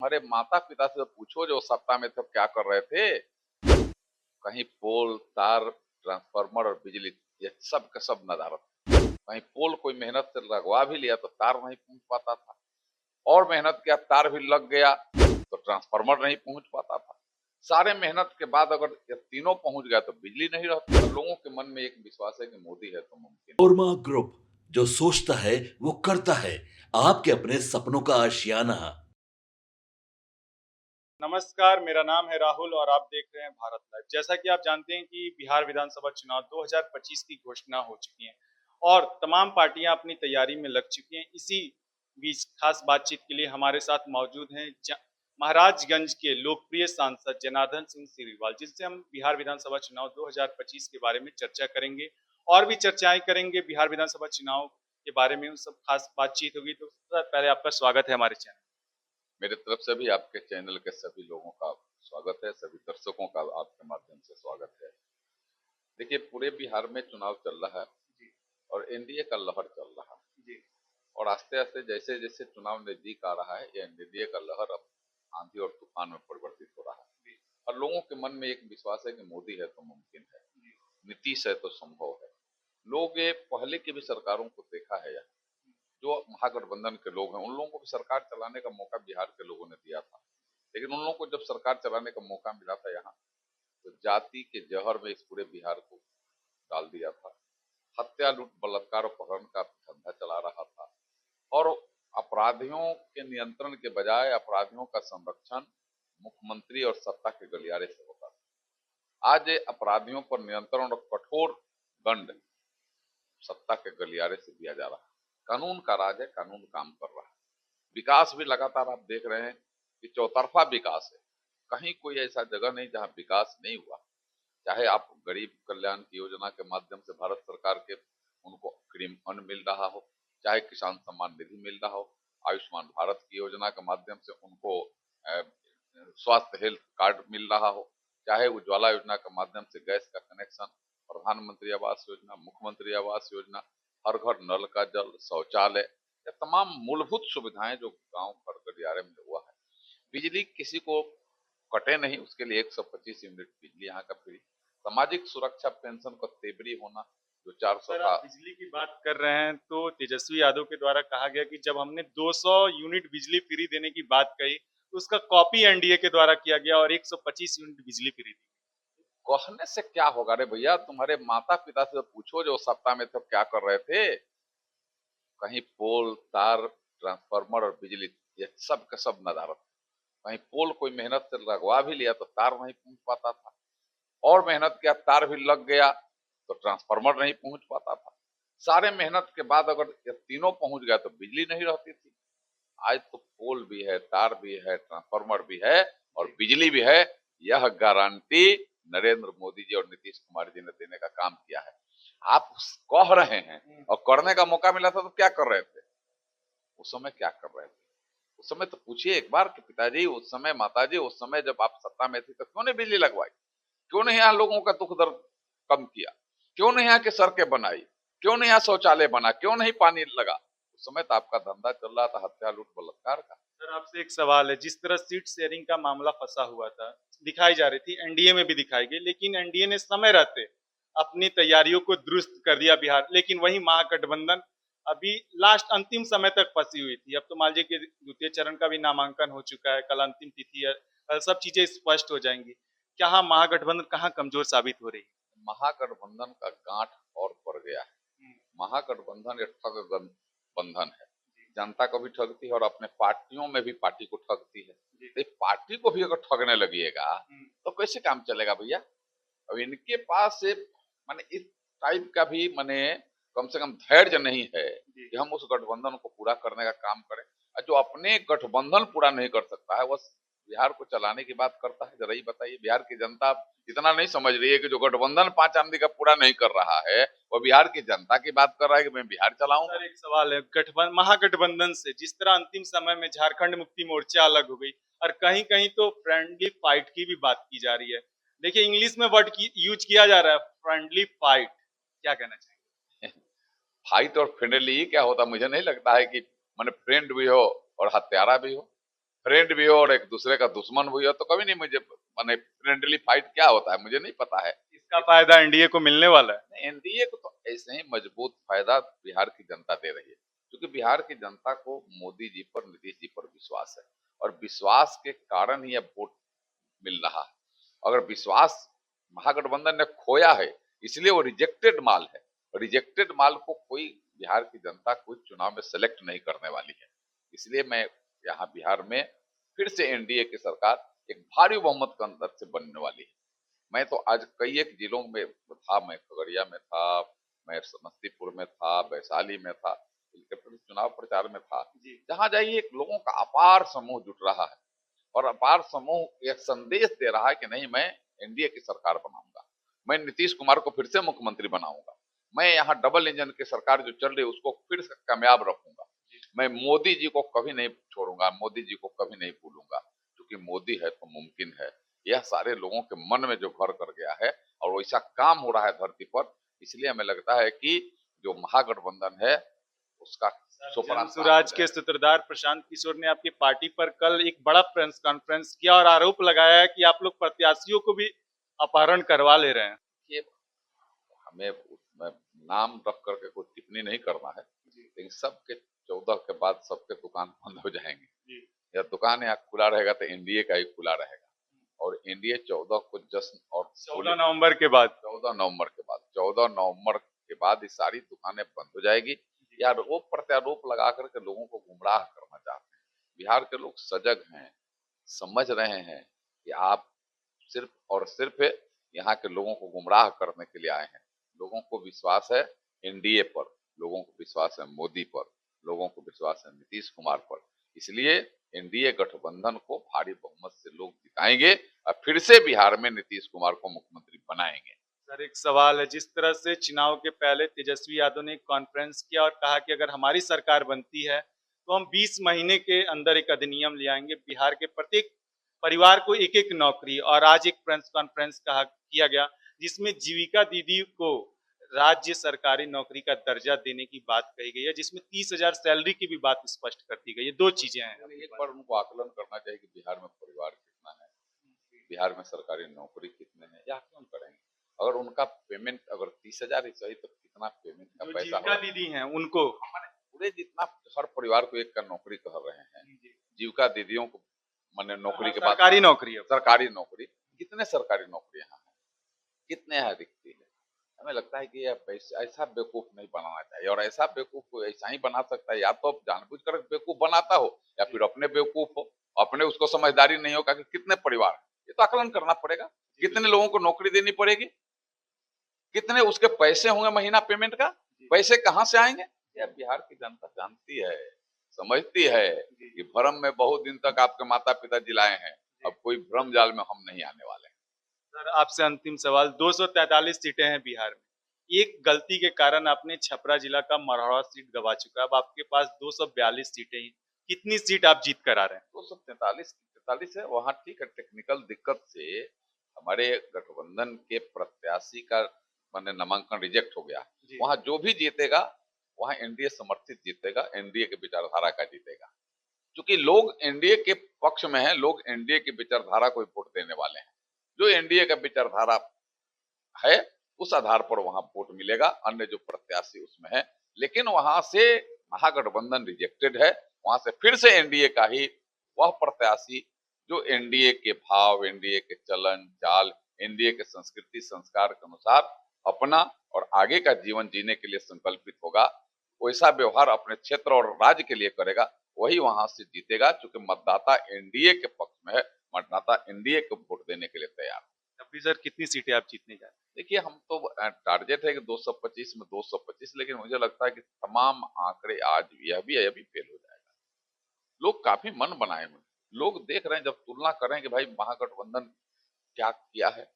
हमारे माता पिता से पूछो जो सत्ता में थे क्या कर रहे थे। कहीं पोल तार ट्रांसफार्मर और बिजली ये सब का सब नदारत। कहीं पोल कोई मेहनत से लगवा भी लिया तो तार नहीं पहुंच पाता था, और मेहनत किया तार भी लग गया तो ट्रांसफार्मर नहीं पहुंच पाता था। सारे मेहनत के बाद अगर ये तीनों पहुंच गया तो बिजली नहीं रहती। तो लोगों के मन में एक विश्वास है कि मोदी है तो मुमकिन। ओरमा ग्रुप, जो सोचता है वो करता है। आपके अपने सपनों का आशियाना। नमस्कार, मेरा नाम है राहुल और आप देख रहे हैं भारत लाइव। जैसा कि आप जानते हैं कि बिहार विधानसभा चुनाव 2025 की घोषणा हो चुकी है और तमाम पार्टियां अपनी तैयारी में लग चुकी हैं। इसी बीच खास बातचीत के लिए हमारे साथ मौजूद हैं महाराजगंज के लोकप्रिय सांसद जनार्दन सिंह सिग्रीवाल, जिनसे हम बिहार विधानसभा चुनाव 2025 के बारे में चर्चा करेंगे और भी चर्चाएं करेंगे बिहार विधानसभा चुनाव के बारे में। उन सब खास बातचीत होगी। तो सबसे पहले आपका स्वागत है हमारे चैनल। मेरे तरफ से भी आपके चैनल के सभी लोगों का स्वागत है, सभी दर्शकों का आपके माध्यम से स्वागत है। देखिए, पूरे बिहार में चुनाव चल रहा है जी और एनडीए का लहर चल रहा है। जी और आस्ते आस्ते जैसे जैसे चुनाव नजदीक आ रहा है, ये एनडीए का लहर अब आंधी और तूफान में परिवर्तित हो रहा है। और लोगों के मन में एक विश्वास है कि मोदी है तो मुमकिन है, नीतीश है तो संभव है। लोग ये पहले की भी सरकारों को देखा है, यहाँ जो महागठबंधन के लोग हैं उन लोगों को भी सरकार चलाने का मौका बिहार के लोगों ने दिया था। लेकिन उन लोगों को जब सरकार चलाने का मौका मिला था यहाँ, तो जाति के जहर में इस पूरे बिहार को डाल दिया था। हत्या, लूट, बलात्कार और अपहरण का धंधा चला रहा था। और अपराधियों के नियंत्रण के बजाय अपराधियों का संरक्षण मुख्यमंत्री और सत्ता के गलियारे से होता था। आज ये अपराधियों पर नियंत्रण और कठोर दंड सत्ता के गलियारे से दिया जा रहा है। कानून का राज है, कानून काम कर रहा है। विकास भी लगातार आप देख रहे हैं कि चौतरफा विकास है। कहीं कोई ऐसा जगह नहीं जहां विकास नहीं हुआ। चाहे आप गरीब कल्याण की योजना के माध्यम से भारत सरकार के उनको ग्रीन फंड मिल रहा हो, चाहे किसान सम्मान निधि मिल रहा हो, आयुष्मान भारत की योजना के माध्यम से उनको स्वास्थ्य हेल्थ कार्ड मिल रहा हो, चाहे उज्ज्वला योजना के माध्यम से गैस का कनेक्शन, प्रधानमंत्री आवास योजना, मुख्यमंत्री आवास योजना, हर घर नल का जल, शौचालय, ये तमाम मूलभूत सुविधाएं जो गांव घर गलियारे में हुआ है। बिजली किसी को कटे नहीं, उसके लिए 125 यूनिट बिजली यहाँ का फ्री। सामाजिक सुरक्षा पेंशन का तेबरी होना, जो 400 सर, का। आप बिजली की बात कर रहे हैं तो तेजस्वी यादव के द्वारा कहा गया कि जब हमने 200 यूनिट बिजली फ्री देने की बात कही तो उसका कॉपी एनडीए के द्वारा किया गया और 125 यूनिट बिजली फ्री दी। कहने से क्या होगा रे भैया, तुम्हारे माता पिता से पूछो जो सत्ता में थे क्या कर रहे थे। कहीं पोल तार ट्रांसफार्मर और बिजली ये सब का सब नदारत। कहीं पोल कोई मेहनत से लगवा भी लिया तो तार नहीं पहुंच पाता था, और मेहनत किया तार भी लग गया तो ट्रांसफार्मर नहीं पहुंच पाता था। सारे मेहनत के बाद अगर ये तीनों पहुंच गया तो बिजली नहीं रहती थी। आज तो पोल भी है, तार भी है, ट्रांसफार्मर भी है और बिजली भी है। यह गारंटी नरेंद्र मोदी जी और नीतीश कुमार जी ने देने का काम किया है। आप कह रहे हैं और करने का मौका मिला था तो क्या कर रहे थे? उस समय क्या कर रहे थे? उस समय तो पूछिए एक बार कि पिताजी उस समय, माताजी उस समय जब आप सत्ता में थी तो क्यों नहीं बिजली लगवाई? क्यों नहीं यहाँ लोगों का दुख दर्द कम किया? क्यों नहीं यहाँ की सड़कें बनाई? क्यों नहीं यहाँ शौचालय बना? क्यों नहीं पानी लगा? उस समय तो आपका धंधा चल रहा था हत्या, लूट, बलात्कार का। सर, आपसे एक सवाल है। जिस तरह सीट शेयरिंग का मामला फंसा हुआ था, दिखाई जा रही थी, एनडीए में भी दिखाई गई, लेकिन एनडीए ने समय रहते अपनी तैयारियों को दुरुस्त कर दिया बिहार। लेकिन वही महागठबंधन अभी लास्ट अंतिम समय तक फंसी हुई थी। अब तो मान लीजिए कि द्वितीय चरण का भी नामांकन हो चुका है, कल अंतिम तिथि है, कल सब चीजें स्पष्ट हो जाएंगी। क्या हाँ, महागठबंधन कहाँ कमजोर साबित हो रही महागठबंधन का गांठ और पड़ गया है। है? महागठबंधन एक ठग बंधन है। जनता को भी ठगती है और अपने पार्टियों में भी पार्टी को ठगती है। तो पार्टी को भी अगर ठगने लगिएगा तो कैसे काम चलेगा भैया? अब इनके पास से माने इस टाइप का भी माने कम से कम धैर्य नहीं है कि हम उस गठबंधन को पूरा करने का काम करें। और जो अपने गठबंधन पूरा नहीं कर सकता है, वह बिहार को चलाने की बात करता है। जरा ये बताइए, बिहार की जनता इतना नहीं समझ रही है कि जो गठबंधन 5 आदमी का पूरा नहीं कर रहा है, वो बिहार की जनता की बात कर रहा है कि मैं बिहार चलाऊंगा। सर, एक सवाल है। गठबंधन, महागठबंधन से जिस तरह अंतिम समय में झारखंड मुक्ति मोर्चा अलग हो गई और कहीं कहीं तो फ्रेंडली फाइट की भी बात की जा रही है। देखिए, इंग्लिश में वर्ड की यूज किया जा रहा है, फ्रेंडली फाइट। क्या कहना चाहिए? फाइट और फ्रेंडली क्या होता, मुझे नहीं लगता है कि माने फ्रेंड भी हो और हत्यारा भी हो। फ्रेंड भी हो और एक दूसरे का दुश्मन भी हो, तो कभी नहीं मुझे माने फ्रेंडली फाइट क्या होता है मुझे नहीं पता है। इसका फायदा एनडीए को मिलने वाला है। एनडीए को तो ऐसे ही मजबूत फायदा बिहार की जनता दे रही है, क्योंकि बिहार की जनता को मोदी जी पर, नीतीश जी पर विश्वास है, और विश्वास के कारण ही अब वोट मिल रहा है। अगर विश्वास महागठबंधन ने खोया है, इसलिए वो रिजेक्टेड माल है, और रिजेक्टेड माल को कोई बिहार की जनता कोई चुनाव में सेलेक्ट नहीं करने वाली है। इसलिए मैं यहाँ बिहार में फिर से एनडीए की सरकार एक भारी बहुमत के अंदर से बनने वाली है। मैं तो आज कई एक जिलों में था, मैं खगड़िया में था, मैं समस्तीपुर में था, वैशाली में था, चुनाव प्रचार में था। जहां जाइए एक लोगों का अपार समूह जुट रहा है, और अपार समूह एक संदेश दे रहा है कि नहीं, मैं एनडीए की सरकार बनाऊंगा, मैं नीतीश कुमार को फिर से मुख्यमंत्री बनाऊंगा, मैं यहाँ डबल इंजन की सरकार जो चल रही है उसको फिर से कामयाब रखूंगा, मैं मोदी जी को कभी नहीं छोड़ूंगा, मोदी जी को कभी नहीं भूलूंगा, क्योंकि मोदी है तो मुमकिन है। यह सारे लोगों के मन में जो घर कर गया है, और वैसा काम हो रहा है धरती पर, इसलिए हमें लगता है कि जो महागठबंधन है उसका सुपड़ा स्वराज के सूत्रधार प्रशांत किशोर ने आपकी पार्टी पर कल एक बड़ा प्रेस कॉन्फ्रेंस किया और आरोप लगाया है कि आप लोग प्रत्याशियों को भी अपहरण करवा ले रहे हैं। ये हमें उसमें नाम रख करके कोई टिप्पणी नहीं करना है, लेकिन सबके 14 के बाद सबके दुकान बंद हो जाएंगे, या दुकान यहाँ खुला रहेगा तो एनडीए का ही खुला रहेगा, और एनडीए 14 को जश्न और 14 नवंबर के बाद 14 नवंबर के बाद ये सारी दुकानें बंद हो जाएगी। या आरोप प्रत्यारोप लगा करके लोगों को गुमराह करना चाहते हैं। बिहार के लोग सजग हैं, समझ रहे हैं कि आप सिर्फ और सिर्फ यहाँ के लोगों को गुमराह करने के लिए आए हैं। लोगों को विश्वास है एनडीए पर, लोगों को विश्वास है मोदी पर, लोगों को विश्वास है नीतीश कुमार पर, इसलिए एनडीए गठबंधन को भारी बहुमत से लोग जिताएंगे और फिर से बिहार में नीतीश कुमार को मुख्यमंत्री बनाएंगे। सर एक सवाल है, जिस तरह से चुनाव के पहले तेजस्वी यादव ने एक कॉन्फ्रेंस किया और कहा कि अगर हमारी सरकार बनती है तो हम 20 महीने के अंदर एक अधिनियम ले आएंगे, बिहार के प्रत्येक परिवार को एक एक नौकरी, और आज एक प्रेस कॉन्फ्रेंस कहा किया गया जिसमें जीविका दीदी को राज्य सरकारी नौकरी का दर्जा देने की बात कही गई है, जिसमें 30,000 सैलरी की भी बात स्पष्ट कर दी गई है। दो चीजें हैं। एक बार उनको आकलन करना चाहिए कि बिहार में परिवार कितना है, बिहार में सरकारी नौकरी कितने हैं, या क्यों करेंगे। अगर उनका पेमेंट अगर 30,000 ही सही, तो कितना पेमेंट का पैसा जीविका दीदी हैं उनको मैंने पूरे जितना हर परिवार को एक का नौकरी कह रहे हैं, जीविका दीदियों को मैंने नौकरी के बाद सरकारी नौकरी है। सरकारी नौकरी, कितने सरकारी नौकरी यहाँ है, कितने यहाँ रिक्ति है। हमें लगता है कि यह ऐसा बेवकूफ नहीं बनाना चाहिए, और ऐसा बेवकूफ को ऐसा ही बना सकता है, या तो जानबूझ कर बेवकूफ बनाता हो, या फिर अपने बेवकूफ हो, अपने उसको समझदारी नहीं होगा कि कितने परिवार, ये तो आकलन करना पड़ेगा, कितने लोगों को नौकरी देनी पड़ेगी, कितने उसके पैसे होंगे महीना पेमेंट का, पैसे कहाँ से आएंगे। यह बिहार की जनता जानती है, समझती है कि भ्रम में बहुत दिन तक आपके माता पिता जिलाए हैं, अब कोई भ्रम जाल में हम नहीं आने वाले। सर आपसे अंतिम सवाल, 243 सीटें हैं बिहार में, एक गलती के कारण आपने छपरा जिला का मरहरा सीट गवा चुका है, अब आपके पास 242 सीटें हैं, कितनी सीट आप जीत कर आ रहे हैं? 243 है, वहाँ ठीक है, टेक्निकल दिक्कत से हमारे गठबंधन के प्रत्याशी का माने नामांकन रिजेक्ट हो गया। वहाँ जो भी जीतेगा वहाँ एनडीए समर्थित जीतेगा, एनडीए के विचारधारा का जीतेगा, क्योंकि लोग एनडीए के पक्ष में हैं, लोग एनडीए की विचारधारा को वोट देने वाले हैं। जो एनडीए का विचारधारा है उस आधार पर वहां वोट मिलेगा, अन्य जो प्रत्याशी उसमें है। लेकिन वहां से महागठबंधन रिजेक्टेड है, वहां से फिर से एनडीए का ही वह प्रत्याशी जो एनडीए के भाव, एनडीए के चलन चाल, एनडीए के संस्कृति संस्कार के अनुसार अपना और आगे का जीवन जीने के लिए संकल्पित होगा, वैसा व्यवहार अपने क्षेत्र और राज्य के लिए करेगा, वही वहां से जीतेगा। क्योंकि मतदाता एनडीए के पक्ष में है, मतदाता एनडीए को वोट देने के लिए तैयार। अभी सर कितनी सीटें आप जीतने जा रहे हैं? देखिए, हम तो टारगेट है कि 225 में 225, लेकिन मुझे लगता है कि तमाम आंकड़े आज यह भी फेल हो जाएगा। लोग काफी मन बनाए हुए, लोग देख रहे हैं, जब तुलना करें कि भाई महागठबंधन क्या किया है,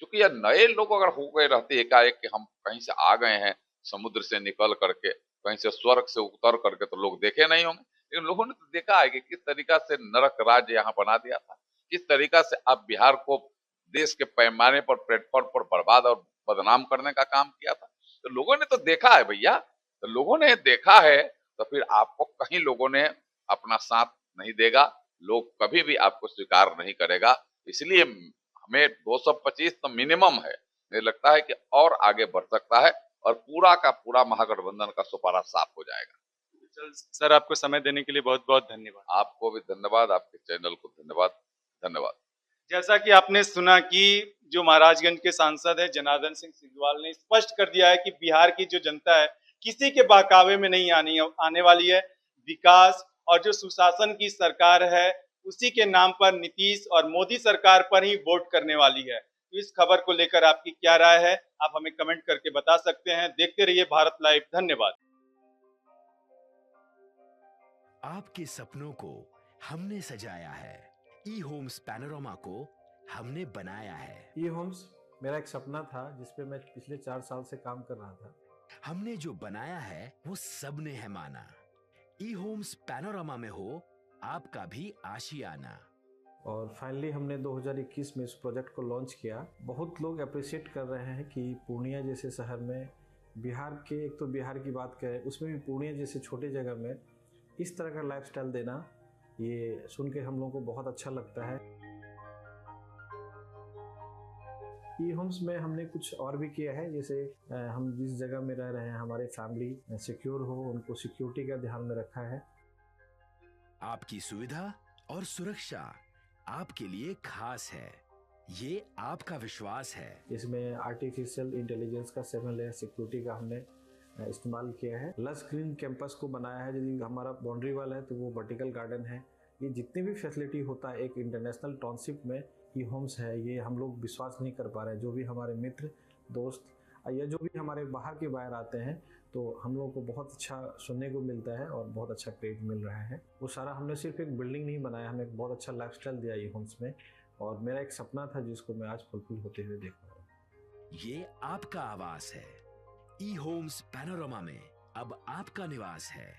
क्योंकि यह नए लोग अगर हो गए रहते एकाएक कि हम कहीं से आ गए हैं समुद्र से निकल करके, कहीं से स्वर्ग से उतर करके, तो लोग देखे नहीं होंगे। लेकिन लोगों ने तो देखा है कि किस तरीका से नरक राज्य यहाँ बना दिया था, किस तरीका से अब बिहार को देश के पैमाने पर प्लेटफॉर्म पर बर्बाद और बदनाम करने का काम किया था। तो लोगों ने तो देखा है भैया, तो लोगों ने देखा है, तो फिर आपको कहीं लोगों ने अपना साथ नहीं देगा, लोग कभी भी आपको स्वीकार नहीं करेगा। इसलिए हमें 225 तो मिनिमम है, मुझे लगता है कि और आगे बढ़ सकता है और पूरा का पूरा महागठबंधन का सुपारा साफ हो जाएगा। सर, आपको समय देने के लिए बहुत बहुत धन्यवाद। आपको भी धन्यवाद, आपके चैनल को धन्यवाद। धन्यवाद। जैसा कि आपने सुना कि जो महाराजगंज के सांसद है जनार्दन सिंह सिंघवाल ने स्पष्ट कर दिया है कि बिहार की जो जनता है किसी के बहकावे में नहीं आने वाली है। विकास और जो सुशासन की सरकार है उसी के नाम पर नीतीश और मोदी सरकार पर ही वोट करने वाली है। तो इस खबर को लेकर आपकी क्या राय है, आप हमें कमेंट करके बता सकते हैं। देखते रहिए भारत लाइव। धन्यवाद। आपके सपनों को हमने सजाया है, ई होम्स पैनोरमा को हमने बनाया है। ई होम्स मेरा एक सपना था जिस पे मैं पिछले 4 साल से काम कर रहा था। हमने जो बनाया है वो सबने है माना। ई होम्स पैनोरमा में हो आपका भी आशियाना। और फाइनली हमने 2021 में इस प्रोजेक्ट को लॉन्च किया। बहुत लोग अप्रिशिएट कर रहे हैं कि पूर्णिया जैसे शहर में बिहार के, एक तो बिहार की बात करें उसमें भी पूर्णिया जैसे छोटे जगह में इस तरह का लाइफस्टाइल देना, ये सुन के हम लोगों को बहुत अच्छा लगता है। ई होम्स में हमने कुछ और भी किया है, जैसे हम जिस जगह में रह रहे हैं हमारे फैमिली सिक्योर हो, उनको सिक्योरिटी का ध्यान में रखा है। आपकी सुविधा और सुरक्षा आपके लिए खास है, ये आपका विश्वास है। इसमें आर्टिफिशियल इंटेलिजेंस का 7 लेयर सिक्योरिटी का हमने इस्तेमाल किया है। लस ग्रीन कैंपस को बनाया है। यदि हमारा बाउंड्री वाल है तो वो वर्टिकल गार्डन है। ये जितनी भी फैसिलिटी होता है एक इंटरनेशनल टाउनशिप में ई होम्स है, ये हम लोग विश्वास नहीं कर पा रहे हैं। जो भी हमारे मित्र दोस्त या जो भी हमारे बाहर के बाहर आते हैं तो हम लोगों को बहुत अच्छा सुनने को मिलता है और बहुत अच्छा क्रेडिट मिल रहा है। वो सारा हमने सिर्फ एक बिल्डिंग नहीं बनाया, हमें एक बहुत अच्छा लाइफस्टाइल दिया ई होम्स में, और मेरा एक सपना था जिसको मैं आज फुलफिल होते हुए देख रहा हूँ। ये आपका आवास है। ई होम्स पैनोरमा में अब आपका निवास है।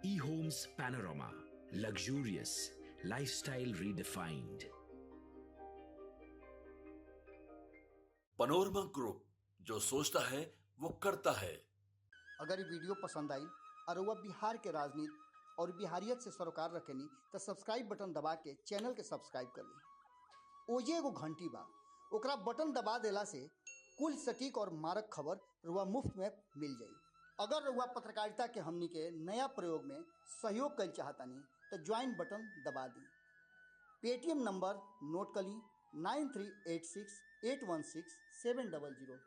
E homes Panorama, luxurious lifestyle redefined. Panorama group, जो सोचता है वो करता है। अगर ये वीडियो पसंद आई और वह बिहार के राजनीति और बिहारियत से सरोकार रखेनी तो सब्सक्राइब बटन दबा के चैनल के सब्सक्राइब कर ली। ओजे एगो घंटी बा, ओकरा बटन दबा देला से कुल सटीक और मारक खबर रुआ मुफ्त में मिल जाई। अगर रुआ पत्रकारिता के हमनी के नया प्रयोग में सहयोग कर चाहतानी तो ज्वाइन बटन दबा दी। पेटीएम नंबर नोट कर ली 9386816700।